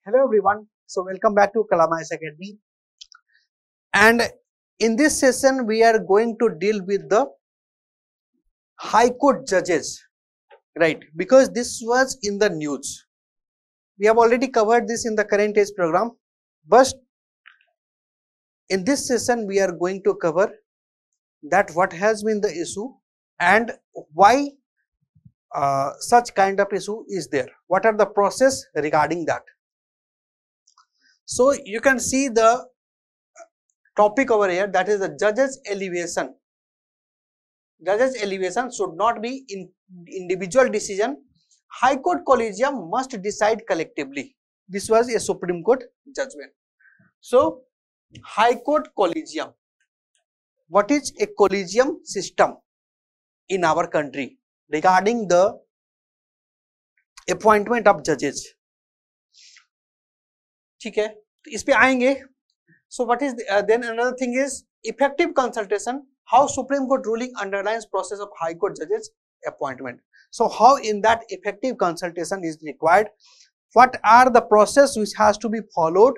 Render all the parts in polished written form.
Hello everyone, so welcome back to Kalama Academy, and in this session we are going to deal with the High Court judges, right? Because this was in the news. We have already covered this in the current age program, but in this session we are going to cover that what has been the issue and why such kind of issue is there. What are the process regarding that? So you can see the topic over here, that is the judges elevation. Judges elevation should not be in individual decision. High Court Collegium must decide collectively. This was a Supreme Court judgment. So High Court Collegium, what is a collegium system in our country regarding the appointment of judges? ठीक है, तो इस पे आएंगे. So what is then another thing is effective consultation, how Supreme Court ruling underlines process of High Court judges appointment. So how in that effective consultation is required, what are the process which has to be followed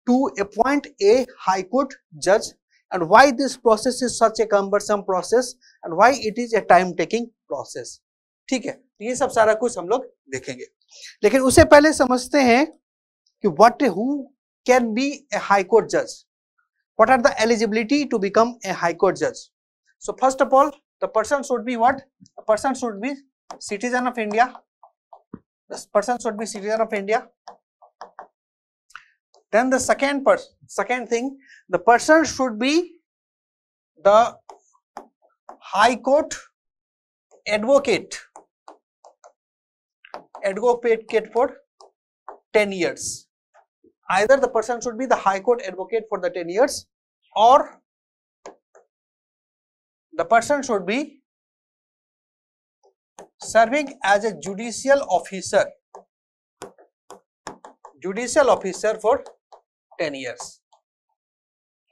to appoint a High Court judge, and why this process is such a cumbersome process and why it is a time taking process. ठीक है, ये सब सारा कुछ हम लोग देखेंगे, लेकिन उससे पहले समझते हैं कि who can be a High Court judge. What are the eligibility to become a High Court judge? So first of all, the person should be what? The person should be citizen of India. This person should be citizen of India. Then the second thing, the person should be the High Court advocate for 10 years. Either the person should be the High Court advocate for the 10 years, or the person should be serving as a judicial officer for 10 years.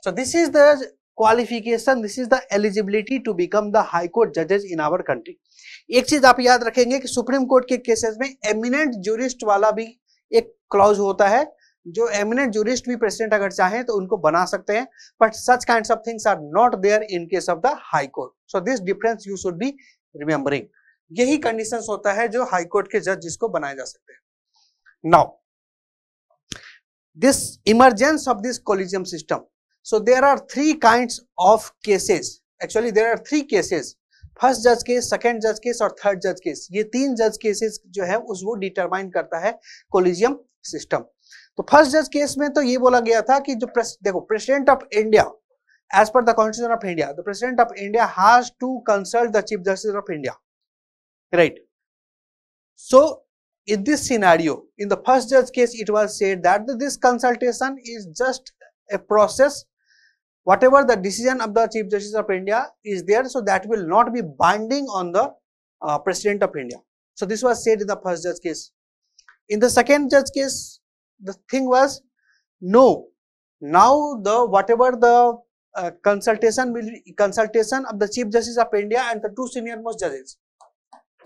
So this is the qualification, this is the eligibility to become the High Court judges in our country. एक चीज आप याद रखेंगे कि supreme court के cases में eminent jurist वाला भी एक क्लॉज होता है, जो एमिनेंट जूरिस्ट भी प्रेसिडेंट अगर चाहें तो उनको बना सकते हैं, but such kinds of things are not there in case of the high court. So this difference you should be remembering. यही कंडीशंस होता है जो हाई कोर्ट के जज जिसको बनाए जा सकते हैं. Now this emergence of this collegium system. So there are 3 kinds of cases. Actually there are 3 cases, first जज केस, सेकंड जज केस और थर्ड जज केस. ये 3 जज केसेस जो है उसको डिटरमाइन करता है कॉलेजियम सिस्टम. तो फर्स्ट जज केस में तो ये बोला गया था कि जो देखो, president of India as per the constitution of India, the president of India has to consult the chief justice of India, right? So in this scenario, in the first judge case, it was said that this consultation is just a process. Whatever the decision of the Chief Justice of India is there, so that will not be binding on the President of India. So this was said in the first judge case. In the second judge case, the thing was, no, now the whatever the consultation of the Chief Justice of India and the 2 senior most judges,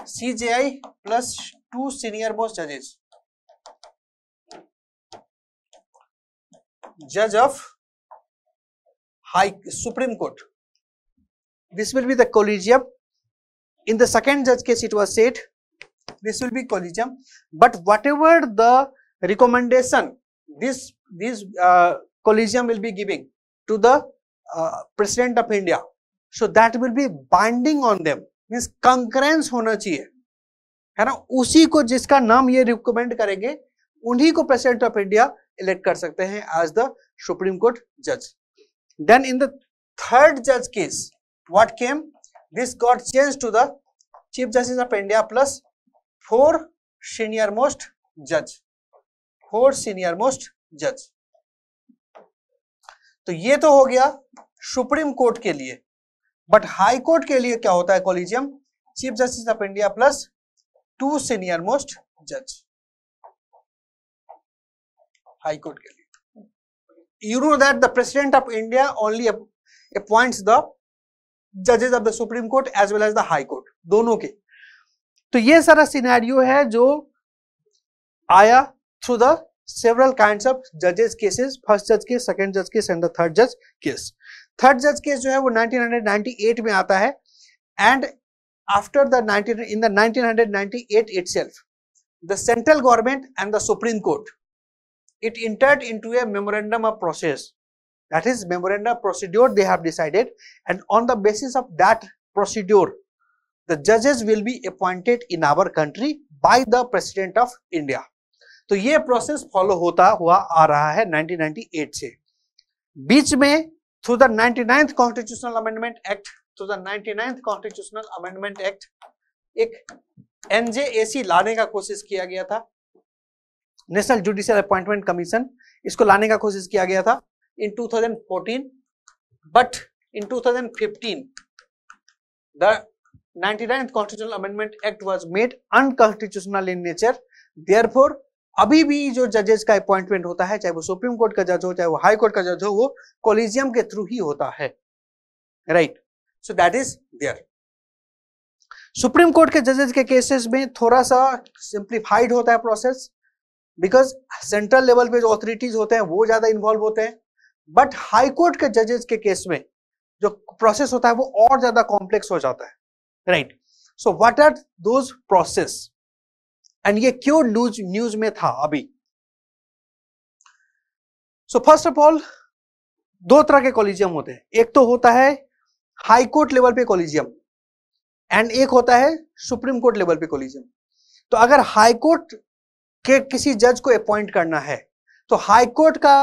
CJI plus 2 senior most judges, judge of Supreme Court, this will be the collegium. In the second judge case, it was said this will be collegium, but whatever the recommendation this collegium will be giving to the President of India, so that will be binding on them. Means concurrence होना चाहिए, है ना? उसी को जिसका नाम ये recommend करेंगे उन्हीं को प्रेसिडेंट ऑफ इंडिया इलेक्ट कर सकते हैं एज द सुप्रीम कोर्ट जज. देन इन द थर्ड जज case what came, this got change to the chief justice of India plus 4 senior most जज, 4 सीनियर मोस्ट जज. तो ये तो हो गया सुप्रीम कोर्ट के लिए, बट हाई कोर्ट के लिए क्या होता है collegium? Chief justice of India plus 2 senior most जज. हाई कोर्ट के लिए you know that the president of India only appoints the जजेस of the supreme court as well as the high court, दोनों के. तो ये सारा सिनेरियो है जो आया through the several kinds of judges cases, first judge case, second judge case and the third judge case. Third judge case जो है वो 1998 में आता है, and after the 1998 itself, the central government and the Supreme Court, it entered into a memorandum of process, that is memorandum procedure they have decided, and on the basis of that procedure the judges will be appointed in our country by the President of India. तो ये process follow होता हुआ आ रहा है 1998 से. बीच में through the 99th constitutional amendment act, through the 99th constitutional amendment act एक NJAC लाने का कोशिश किया गया था, नेशनल जुडिशियल अपॉइंटमेंट कमीशन, इसको लाने का कोशिश किया गया था in 2014, but in 2015 the 99th constitutional amendment act was made unconstitutional in nature. Therefore अभी भी जो जजेस का अपॉइंटमेंट होता है, चाहे वो सुप्रीम कोर्ट का जज हो, चाहे वो हाई कोर्ट का जज हो, वो कॉलेजियम के थ्रू ही होता है, right. So that is there. Supreme court के जजेस के केसेस में थोड़ा सा सिंप्लीफाइड होता है प्रोसेस, बिकॉज सेंट्रल लेवल पे जो अथॉरिटीज होते हैं वो ज्यादा इन्वॉल्व होते हैं, बट हाई कोर्ट के जजेस के केस में जो प्रोसेस होता है वो और ज्यादा कॉम्प्लेक्स हो जाता है, right. So what are those process, and ये क्यों न्यूज में था अभी. सो फर्स्ट ऑफ ऑल दो तरह के कॉलेजियम होते हैं, एक तो होता है हाई कोर्ट लेवल पे कॉलेजियम एंड एक होता है सुप्रीम कोर्ट लेवल पे कॉलेजियम. तो अगर हाई कोर्ट के किसी जज को अपॉइंट करना है तो हाई कोर्ट का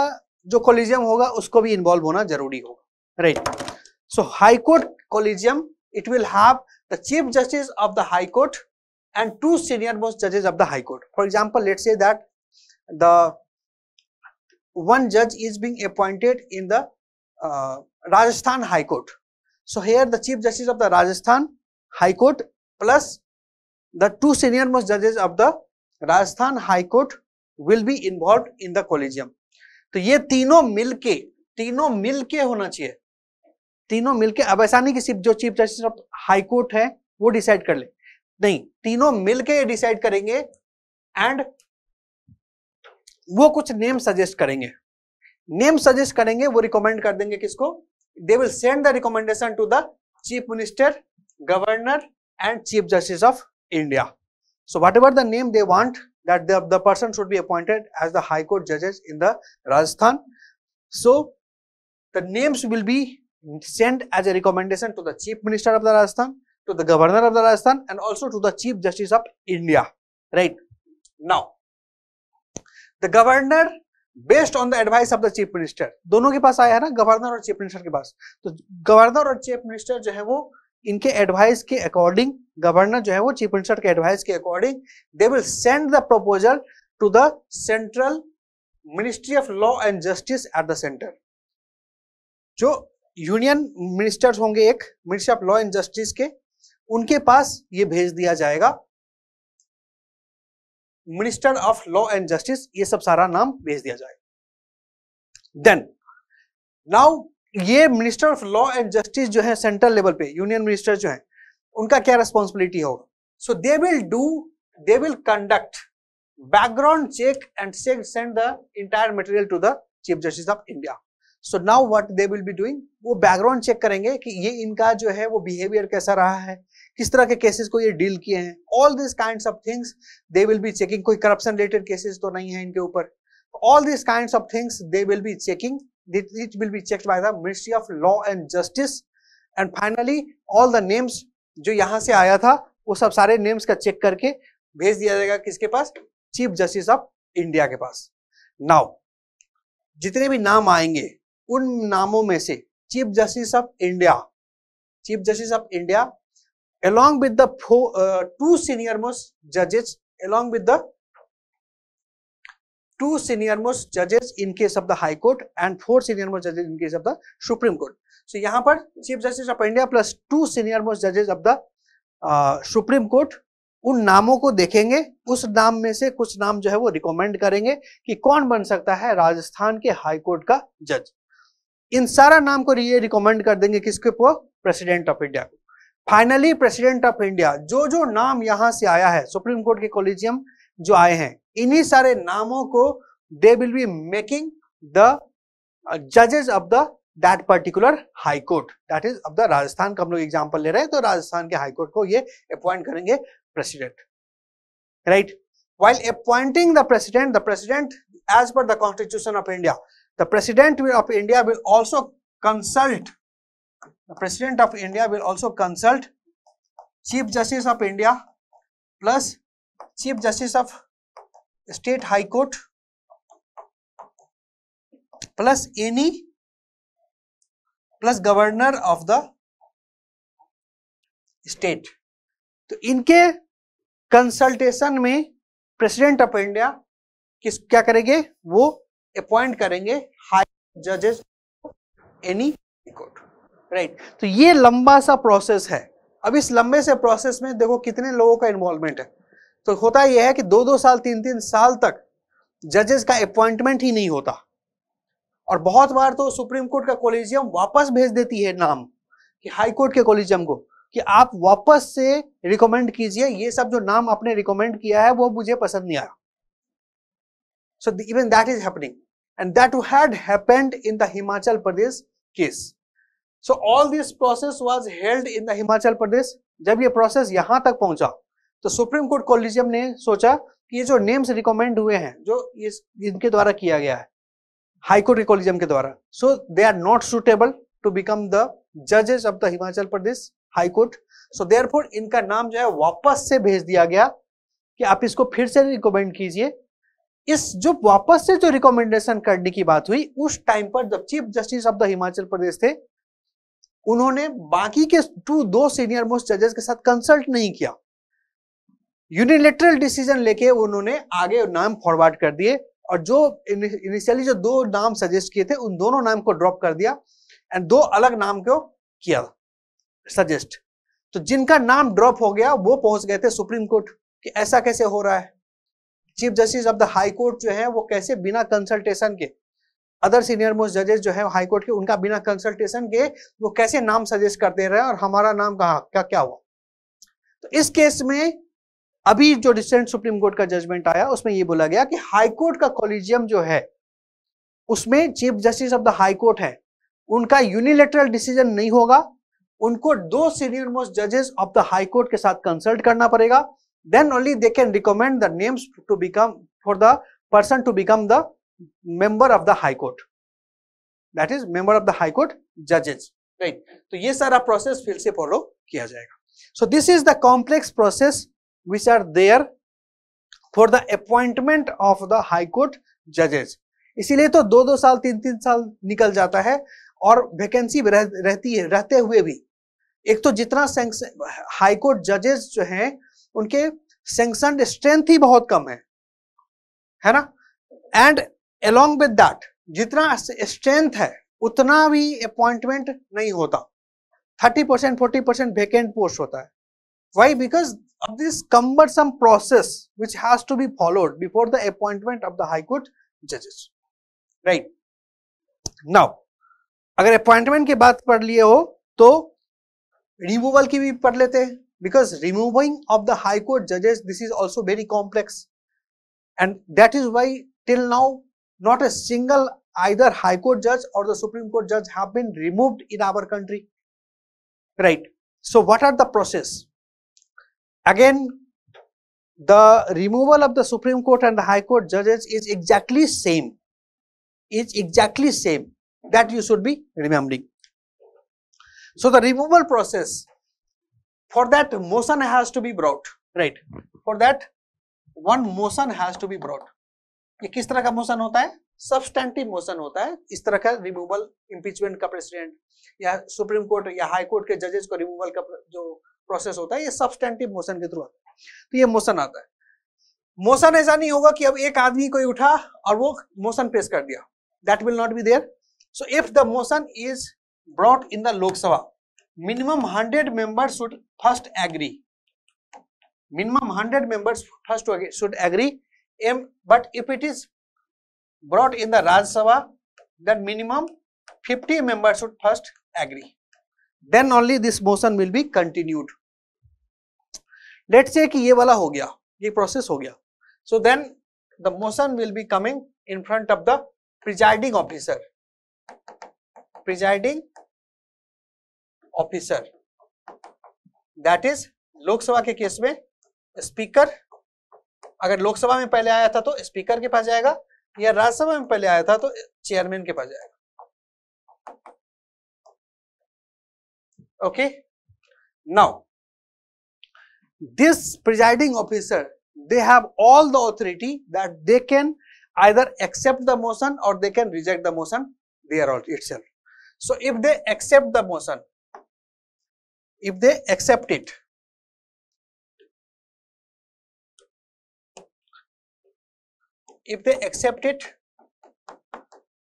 जो कॉलेजियम होगा उसको भी इन्वॉल्व होना जरूरी होगा, right. So high court collegium, it will have the chief justice of the high court and two senior most judges of the high court. For example, let's say that the one judge is being appointed in the Rajasthan High Court. So here the chief justice of the Rajasthan High Court plus the two senior most judges of the Rajasthan High Court will be involved in the collegium. तो ये तीनों मिलके होना चाहिए, तीनों मिलके. अब ऐसा नहीं कि सिर्फ जो chief justice of high court है वो डिसाइड कर ले, नहीं, तीनों मिलके डिसाइड करेंगे एंड वो कुछ नेम सजेस्ट करेंगे. वो रिकमेंड कर देंगे किसको, they will send the recommendation to the chief minister, governor and chief justice of India. So whatever the name they want, that the person should be appointed as the high court judges in the Rajasthan. So the names will be sent as a recommendation to the chief minister of the Rajasthan, to the governor of the Rajasthan and also to the chief justice of India, right. Now the governor, based on the advice of the chief minister, दोनों के पास आया है ना, governor और chief minister के पास, तो governor और chief minister जो है वो इनके एडवाइस के अकॉर्डिंग, गवर्नर जो है वो चीफ मिनिस्टर के एडवाइस के according they will send the proposal to the central ministry of law and justice at the centre. जो यूनियन मिनिस्टर्स होंगे एक ministry of law and justice के, उनके पास ये भेज दिया जाएगा, minister of law and justice, ये सब सारा नाम भेज दिया जाएगा. देन नाउ ये minister of law and justice जो है सेंट्रल लेवल पे, यूनियन मिनिस्टर जो है, उनका क्या रिस्पॉन्सिबिलिटी होगा. So they will conduct background check and send the entire material to the chief justice of India. So now what they will be doing, वो background check करेंगे कि ये इनका जो है वो बिहेवियर कैसा रहा है, किस तरह के केसेस को ये डील किए हैं, all this kinds of things they will be checking. कोई करप्शन रिलेटेड केसेस तो नहीं है इनके ऊपर, all this kinds of things they will be checking. It will be checked by the Ministry of Law and Justice, and finally all the names जो यहां से आया था वो सब सारे नेम्स का चेक करके भेज दिया जाएगा किसके पास, चीफ जस्टिस ऑफ इंडिया के पास. नाउ जितने भी नाम आएंगे उन नामों में से chief justice of India along with the two senior most judges, along with the two senior most judges in case of the High Court and four senior most judges in case of the Supreme Court. So यहाँ पर Chief Justice of India plus two senior most judges of the Supreme Court उन नामों को देखेंगे, उस नाम में से कुछ नाम जो है वो रिकमेंड करेंगे कि कौन बन सकता है राजस्थान के हाई कोर्ट का जज. इन सारा नाम को ये रिकमेंड कर देंगे किसके को, प्रेसिडेंट ऑफ इंडिया को. फाइनली प्रेसिडेंट ऑफ इंडिया जो नाम यहां से आया है, सुप्रीम कोर्ट के कॉलेजियम जो आए हैं, इन्हीं सारे नामों को they will be making the judges of the that particular high court, that is of the Rajasthan का हम लोग एग्जांपल ले रहे हैं, तो राजस्थान के हाई कोर्ट को ये अपॉइंट करेंगे president, right. While appointing the president as per the Constitution of India, the president of India will also consult, the president of India will also consult Chief Justice of India plus Chief Justice of State High Court plus any plus Governor of the state. तो इनके consultation में president of India क्या करेंगे, वो appoint करेंगे high जजेस any court, right. तो ये लंबा सा प्रोसेस है. अब इस लंबे से प्रोसेस में देखो कितने लोगों का इन्वॉल्वमेंट है. तो होता यह है कि 2-2 साल 3-3 साल तक जजेस का अपॉइंटमेंट ही नहीं होता, और बहुत बार तो सुप्रीम कोर्ट का कॉलेजियम वापस भेज देती है नाम कि हाई कोर्ट के कॉलेजियम को कि आप वापस से रिकमेंड कीजिए, ये सब जो नाम आपने रिकमेंड किया है वो मुझे पसंद नहीं आया. So even that is happening, and that had happened in the Himachal Pradesh case. So all this process was held in the Himachal Pradesh. जब ये प्रोसेस यहां तक पहुंचा तो सुप्रीम कोर्ट कॉलेजियम ने सोचा कि ये जो नेम्स रिकमेंड हुए हैं, जो इनके द्वारा किया गया है हाई कोर्ट के कॉलेजियम के द्वारा, so they are not suitable to become the जजेस of the Himachal Pradesh high court. So therefore इनका नाम जो है वापस से भेज दिया गया कि आप इसको फिर से रिकमेंड कीजिए. इस जो वापस से जो रिकमेंडेशन करने की बात हुई, उस टाइम पर जब chief justice of the Himachal Pradesh थे, उन्होंने बाकी के 2 सीनियर मोस्ट जजेस के साथ कंसल्ट नहीं किया. यूनिलैटरल डिसीजन लेके उन्होंने आगे नाम फॉरवर्ड कर दिए, और जो इनिशियली जो 2 नाम सजेस्ट किए थे उन दोनों नाम को ड्रॉप कर दिया एंड 2 अलग नाम को किया सजेस्ट. तो जिनका नाम ड्रॉप हो गया वो पहुंच गए थे सुप्रीम कोर्ट कि ऐसा कैसे हो रहा है. Chief justice of the high court जो है वो कैसे बिना कंसल्टेशन के, अदर सीनियर मोस्ट जजेस जो है हाई कोर्ट के, उनका बिना कंसल्टेशन के वो कैसे नाम सजेस्ट करते रहे और हमारा नाम कहाँ क्या हुआ. तो इस केस में अभी जो रिसेंट सुप्रीम कोर्ट का जजमेंट आया उसमें ये बोला गया कि हाई कोर्ट का कॉलेजियम जो है उसमें chief justice of the high court है, उनका यूनिलैटरल डिसीजन नहीं होगा, उनको 2 सीनियर मोस्ट जजेस ऑफ द हाई कोर्ट के साथ कंसल्ट करना पड़ेगा. Then only they can recommend the names to become for the person to become the member of the high court, that is member of the high court जजेस, right. तो ये सारा process फिर से फॉलो किया जाएगा. So this is the complex process which are there for the appointment of the high court judges. इसीलिए तो 2-2 साल 3-3 साल निकल जाता है, और वैकेंसी रहती है, रहते हुए भी एक तो जितना हाई कोर्ट जजेस जो हैं उनके सैंक्शनड स्ट्रेंथ ही बहुत कम है ना, एंड अलोंग विद दैट जितना स्ट्रेंथ है उतना भी अपॉइंटमेंट नहीं होता. 30% 40% वैकेंट पोस्ट होता है. Why? Because of this cumbersome process which has to be followed before the appointment of the High Court judges, right? Now, अगर appointment की बात पढ़ लिए हो तो removal की भी पढ़ लेते हैं, because removing of the High Court judges, this is also very complex, and that is why till now not a single either High Court judge or the Supreme Court judge have been removed in our country, right? So what are the process? Again, the removal of the Supreme Court and the High Court judges is exactly same. It's exactly same. That you should be remembering. So the removal process, for that motion has to be brought, right? For that one motion has to be brought. ये किस तरह का motion होता है? Substantive motion होता है. इस तरह का रिमूवल, इम्पीचमेंट का प्रेसिडेंट या सुप्रीम कोर्ट या हाई कोर्ट के जजेस को रिमूवल का जो प्रोसेस होता है ये सब्सटेंटिव मोशन के थ्रू आता है. तो ये मोशन आता है. मोशन ऐसा नहीं होगा कि अब एक आदमी कोई उठा और वो मोशन पेश कर दिया. That will not be there. So if the motion is brought in the Lok Sabha, minimum 100 members should first agree. Minimum 100 members first should agree. But if it is brought in the Rajya Sabha, then minimum 50 members should first agree. Then only this motion will be continued. Let's say कि ये वाला हो गया, ये process हो गया. So then the motion will be coming in front of the presiding officer. Presiding officer, that is Lok Sabha के case में स्पीकर, अगर लोकसभा में पहले आया था तो स्पीकर के पास जाएगा, या राज्यसभा में पहले आया था तो चेयरमैन के पास जाएगा. Okay, now this presiding officer, they have all the authority that they can either accept the motion or they can reject the motion there itself. So if they accept the motion, if they accept it,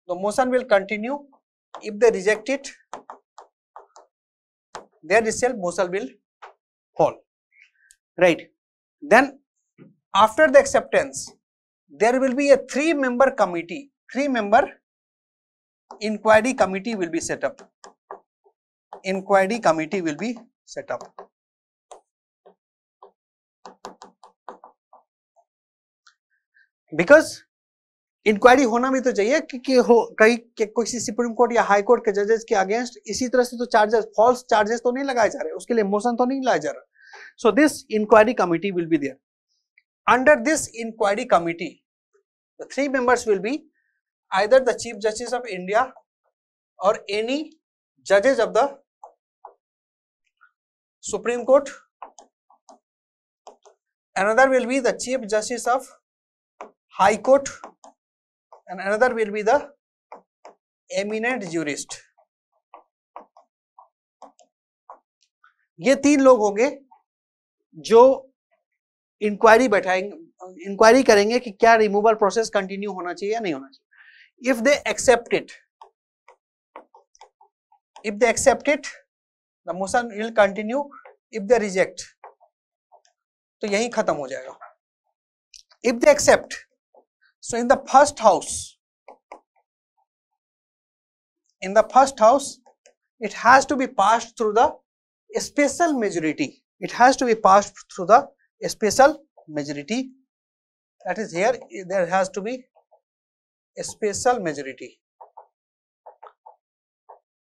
the motion will continue. If they reject it, their itself motion will fall. Right. Then after the acceptance, there will be a 3-member committee, 3-member inquiry committee will be set up. Inquiry committee will be set up. Because inquiry होना भी तो चाहिए कि हो कहीं किसी supreme court या high court के जजेस के अगेंस्ट इसी तरह से तो चार्जेस, फॉल्स चार्जेस तो नहीं लगाए जा रहे, उसके लिए मोशन तो नहीं लाया जा रहा. So this inquiry committee will be there. Under this inquiry committee, the 3 members will be either the Chief Justice of India or any judges of the Supreme Court. Another will be the Chief Justice of High Court, and another will be the eminent jurist. ये 3 लोग होंगे जो inquiry बैठाएंगे, inquiry करेंगे कि क्या removal process continue होना चाहिए या नहीं होना चाहिए. If they accept it, the motion will continue. If they reject, तो यही खत्म हो जाएगा. If they accept, so in the first house it has to be passed through the special majority. It has to be passed through the special majority. That is, here there has to be a special majority.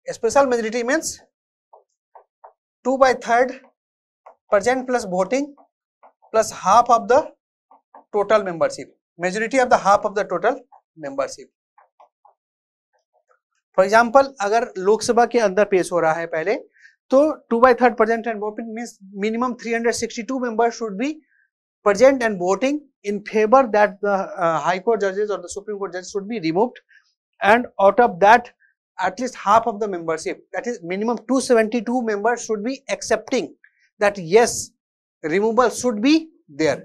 A special majority means 2/3 present plus voting plus half of the total membership. Majority of the half of the total membership. For example, अगर लोकसभा के अंदर पेश हो रहा है पहले, तो 2/3 present and voting means minimum 362 members should be present and voting in favor that the High Court judges or the Supreme Court judges should be removed, and out of that at least half of the membership, that is minimum 272 members should be accepting that yes, removal should be there.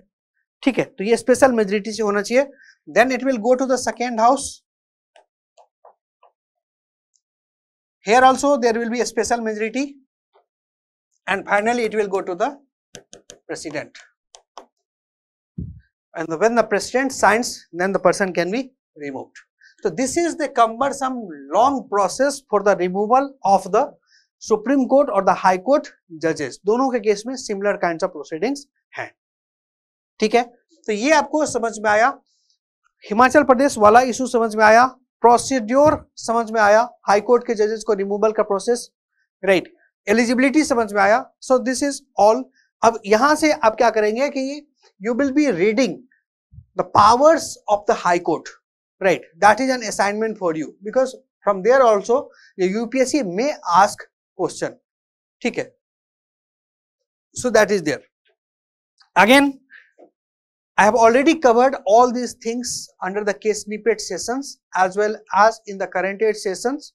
ठीक है, तो ये special majority से होना चाहिए. Then it will go to the second house. Here also there will be a special majority, and finally it will go to the president. And when the president signs, then the person can be removed. So this is the cumbersome long process for the removal of the Supreme Court or the High Court judges. दोनों के case में similar kinds of proceedings हैं. ठीक है, तो ये आपको समझ में आया. हिमाचल प्रदेश वाला इशू समझ में आया, प्रोसीड्योर समझ में आया, हाई कोर्ट के जजेस को रिमूवल का प्रोसेस, राइट, एलिजिबिलिटी समझ में आया. So this is all. अब यहां से आप क्या करेंगे कि you will be reading the powers of the high court, right. That is an assignment for you, because from there also UPSC में आस्क क्वेश्चन. ठीक है, so that is there. Again, I have already covered all these things under the case snippet sessions as well as in the current age sessions.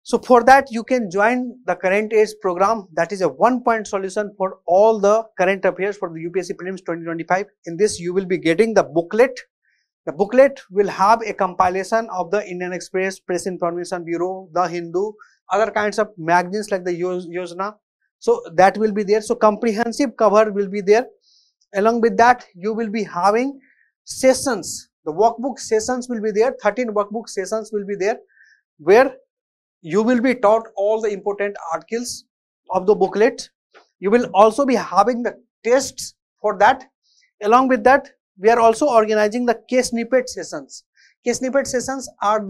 So for that you can join the current age program. That is a 1-point solution for all the current affairs for the UPSC Prelims 2025. In this you will be getting the booklet. The booklet will have a compilation of the Indian Express, Press Information Bureau, The Hindu, other kinds of magazines like the Yojana. So that will be there. So comprehensive cover will be there. Along with that, you will be having sessions. The workbook sessions will be there. 13 workbook sessions will be there, where you will be taught all the important articles of the booklet. You will also be having the tests for that. Along with that, we are also organizing the K-snippet sessions. K-snippet sessions are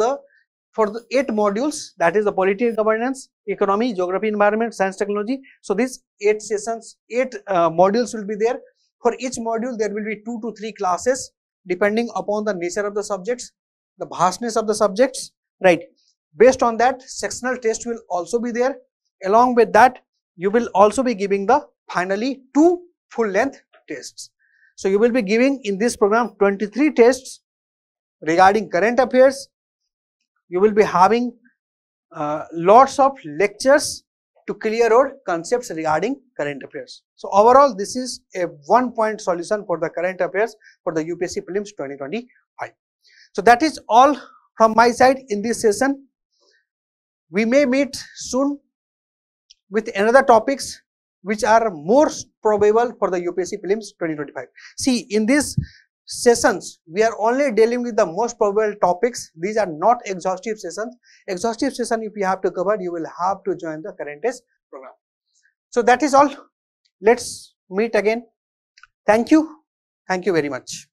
for the 8 modules, that is the polity and governance, economy, geography, environment, science, technology. So these 8 sessions, 8 modules will be there. For each module, there will be 2 to 3 classes depending upon the nature of the subjects, the vastness of the subjects, right? Based on that, sectional test will also be there. Along with that, you will also be giving the finally 2 full length tests. So you will be giving in this program 23 tests regarding current affairs. You will be having lots of lectures to clear out concepts regarding current affairs. So overall, this is a 1-point solution for the current affairs for the UPSC Prelims 2025. So that is all from my side in this session. We may meet soon with another topics which are more probable for the UPSC Prelims 2025. See, in these sessions, we are only dealing with the most probable topics. These are not exhaustive sessions. Exhaustive session, if you have to cover, you will have to join the current test program. So that is all. Let's meet again. Thank you. Thank you very much.